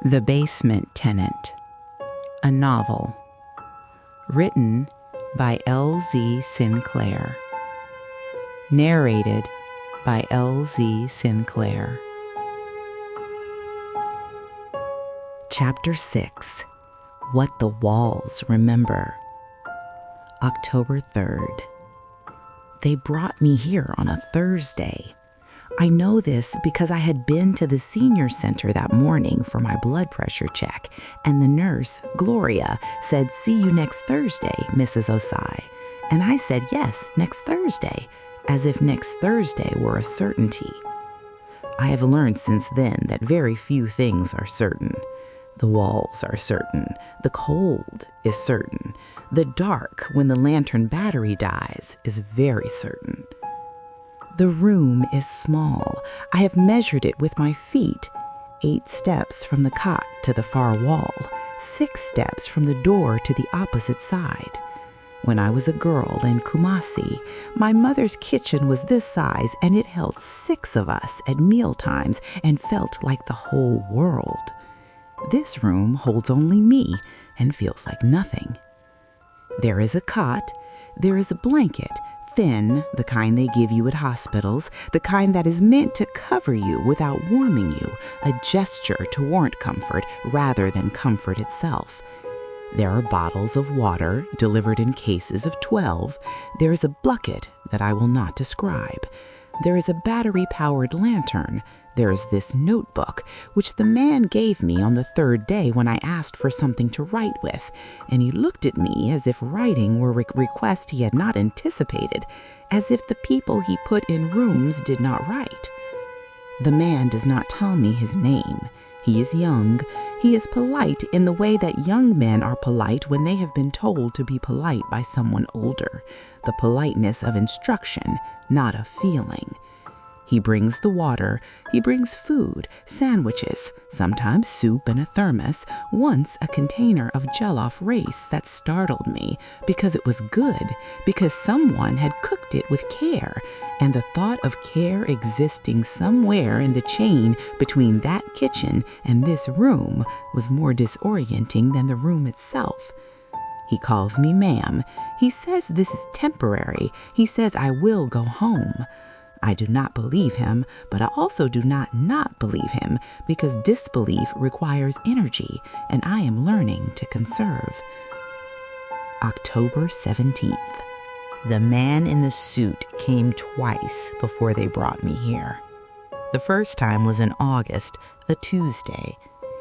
The Basement Tenant, a novel, written by L.Z. Sinclaire, narrated by L.Z. Sinclaire. Chapter 6, What the Walls Remember. October 3rd. They brought me here on a Thursday. I know this because I had been to the senior center that morning for my blood pressure check, and the nurse, Gloria, said, "See you next Thursday, Mrs. Osai." And I said, "Yes, next Thursday," as if next Thursday were a certainty. I have learned since then that very few things are certain. The walls are certain. The cold is certain. The dark, when the lantern battery dies, is very certain. The room is small. I have measured it with my feet. 8 steps from the cot to the far wall, 6 steps from the door to the opposite side. When I was a girl in Kumasi, my mother's kitchen was this size, and it held 6 of us at mealtimes and felt like the whole world. This room holds only me and feels like nothing. There is a cot. There is a blanket, thin, the kind they give you at hospitals, the kind that is meant to cover you without warming you, a gesture to warrant comfort rather than comfort itself. There are bottles of water delivered in cases of 12. There is a bucket that I will not describe. There is a battery-powered lantern. There is this notebook, which the man gave me on the 3rd day when I asked for something to write with, and he looked at me as if writing were a request he had not anticipated, as if the people he put in rooms did not write. The man does not tell me his name. He is young. He is polite in the way that young men are polite when they have been told to be polite by someone older, the politeness of instruction, not of feeling. He brings the water, he brings food, sandwiches, sometimes soup in a thermos, once a container of jollof rice that startled me because it was good, because someone had cooked it with care, and the thought of care existing somewhere in the chain between that kitchen and this room was more disorienting than the room itself. He calls me ma'am. He says this is temporary. He says I will go home. I do not believe him, but I also do not believe him, because disbelief requires energy, and I am learning to conserve. October 17th. The man in the suit came twice before they brought me here. The first time was in August, a Tuesday.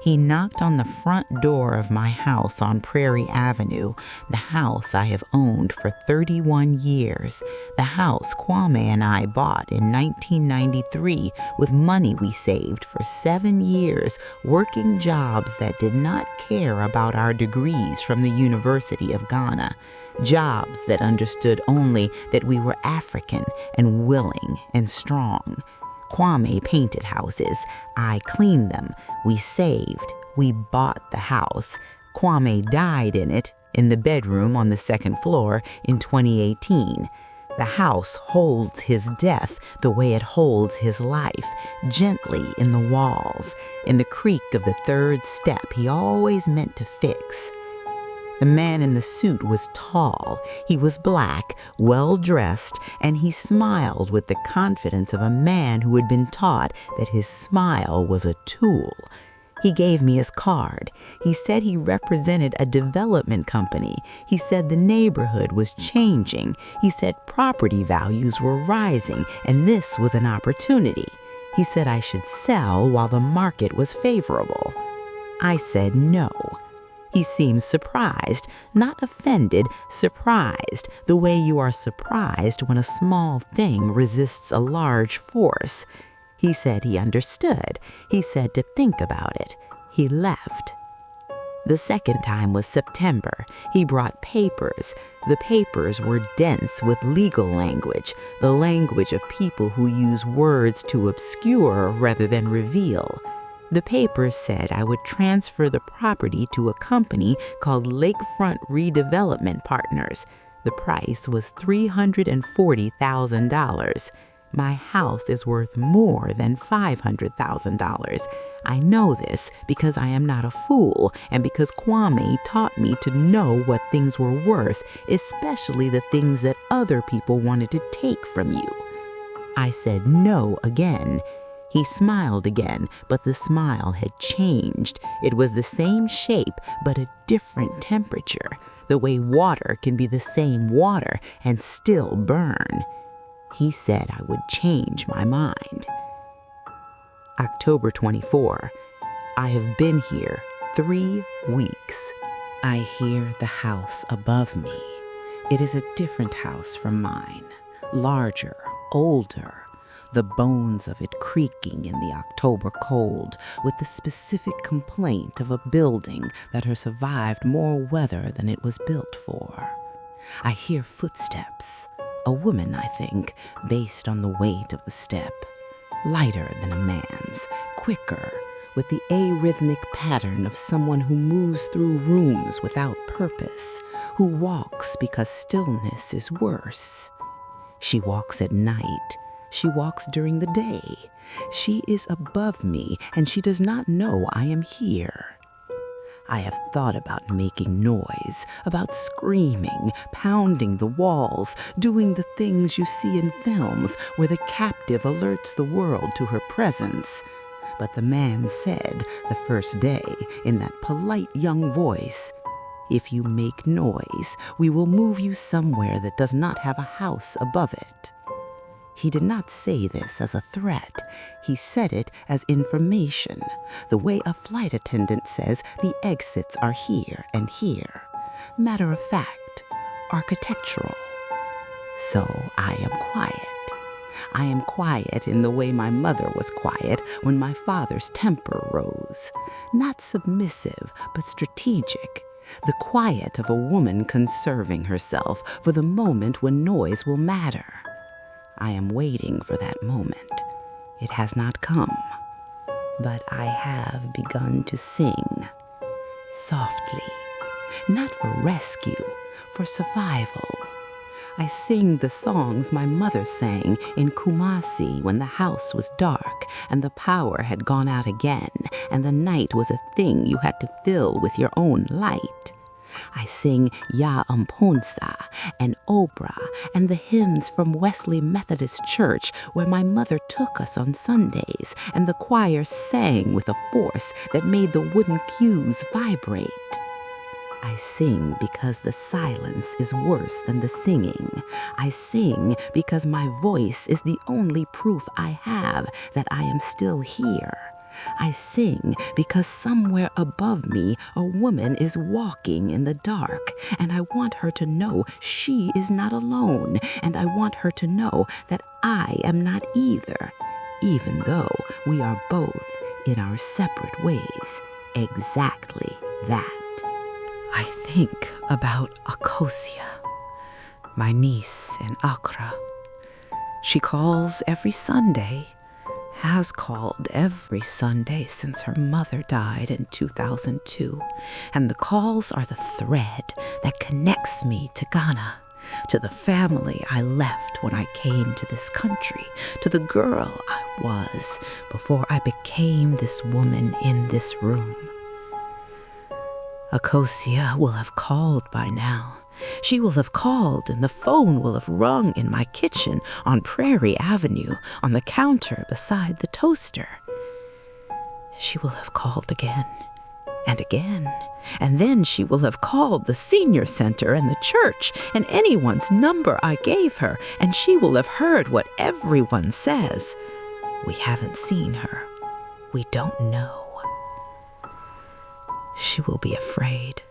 He knocked on the front door of my house on Prairie Avenue, the house I have owned for 31 years, the house Kwame and I bought in 1993 with money we saved for 7 years, working jobs that did not care about our degrees from the University of Ghana, jobs that understood only that we were African and willing and strong. Kwame painted houses. I cleaned them. We saved. We bought the house. Kwame died in it, in the bedroom on the 2nd floor in 2018. The house holds his death the way it holds his life, gently in the walls, in the creak of the 3rd step he always meant to fix. The man in the suit was tall, he was black, well-dressed, and he smiled with the confidence of a man who had been taught that his smile was a tool. He gave me his card. He said he represented a development company. He said the neighborhood was changing. He said property values were rising, and this was an opportunity. He said I should sell while the market was favorable. I said no. He seemed surprised, not offended, surprised, the way you are surprised when a small thing resists a large force. He said he understood. He said to think about it. He left. The second time was September. He brought papers. The papers were dense with legal language, the language of people who use words to obscure rather than reveal. The papers said I would transfer the property to a company called Lakefront Redevelopment Partners. The price was $340,000. My house is worth more than $500,000. I know this because I am not a fool and because Kwame taught me to know what things were worth, especially the things that other people wanted to take from you. I said no again. He smiled again, but the smile had changed. It was the same shape, but a different temperature, the way water can be the same water and still burn. He said I would change my mind. October 24. I have been here 3 weeks. I hear the house above me. It is a different house from mine, larger, older, the bones of it creaking in the October cold with the specific complaint of a building that has survived more weather than it was built for. I hear footsteps. A woman, I think, based on the weight of the step. Lighter than a man's, quicker, with the arrhythmic pattern of someone who moves through rooms without purpose, who walks because stillness is worse. She walks at night. She walks during the day. She is above me, and she does not know I am here. I have thought about making noise, about screaming, pounding the walls, doing the things you see in films where the captive alerts the world to her presence. But the man said the first day in that polite young voice, "If you make noise, we will move you somewhere that does not have a house above it." He did not say this as a threat. He said it as information, the way a flight attendant says the exits are here and here. Matter of fact, architectural. So I am quiet. I am quiet in the way my mother was quiet when my father's temper rose. Not submissive, but strategic. The quiet of a woman conserving herself for the moment when noise will matter. I am waiting for that moment. It has not come, but I have begun to sing. Softly, not for rescue, for survival. I sing the songs my mother sang in Kumasi when the house was dark and the power had gone out again and the night was a thing you had to fill with your own light. I sing Ya Mponsa and Obra and the hymns from Wesley Methodist Church where my mother took us on Sundays and the choir sang with a force that made the wooden pews vibrate. I sing because the silence is worse than the singing. I sing because my voice is the only proof I have that I am still here. I sing because somewhere above me a woman is walking in the dark, and I want her to know she is not alone, and I want her to know that I am not either, even though we are both in our separate ways exactly that. I think about Akosia, my niece in Accra. She calls every Sunday, has called every Sunday since her mother died in 2002, and the calls are the thread that connects me to Ghana, to the family I left when I came to this country, to the girl I was before I became this woman in this room. Akosia will have called by now. She will have called and the phone will have rung in my kitchen on Prairie Avenue on the counter beside the toaster. She will have called again and again, and then she will have called the senior center and the church and anyone's number I gave her, and she will have heard what everyone says. We haven't seen her. We don't know. She will be afraid.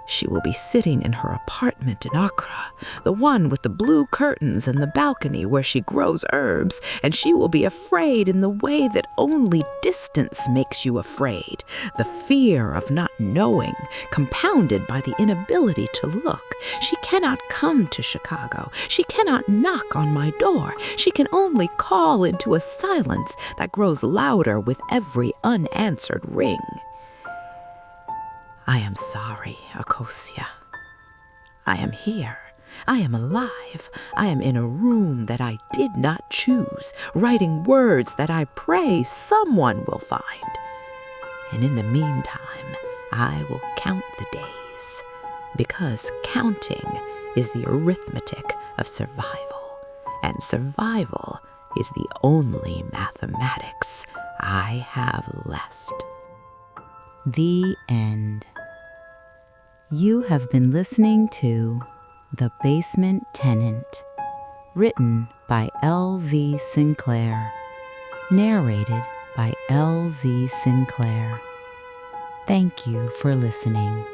She will be sitting in her apartment in Accra, the one with the blue curtains and the balcony where she grows herbs, and she will be afraid in the way that only distance makes you afraid, the fear of not knowing, compounded by the inability to look. She cannot come to Chicago. She cannot knock on my door. She can only call into a silence that grows louder with every unanswered ring. I am sorry, Akosia. I am here, I am alive. I am in a room that I did not choose, writing words that I pray someone will find. And in the meantime, I will count the days, because counting is the arithmetic of survival, and survival is the only mathematics I have left. The end. You have been listening to The Basement Tenant, written by L.V. Sinclaire, narrated by L.V. Sinclaire. Thank you for listening.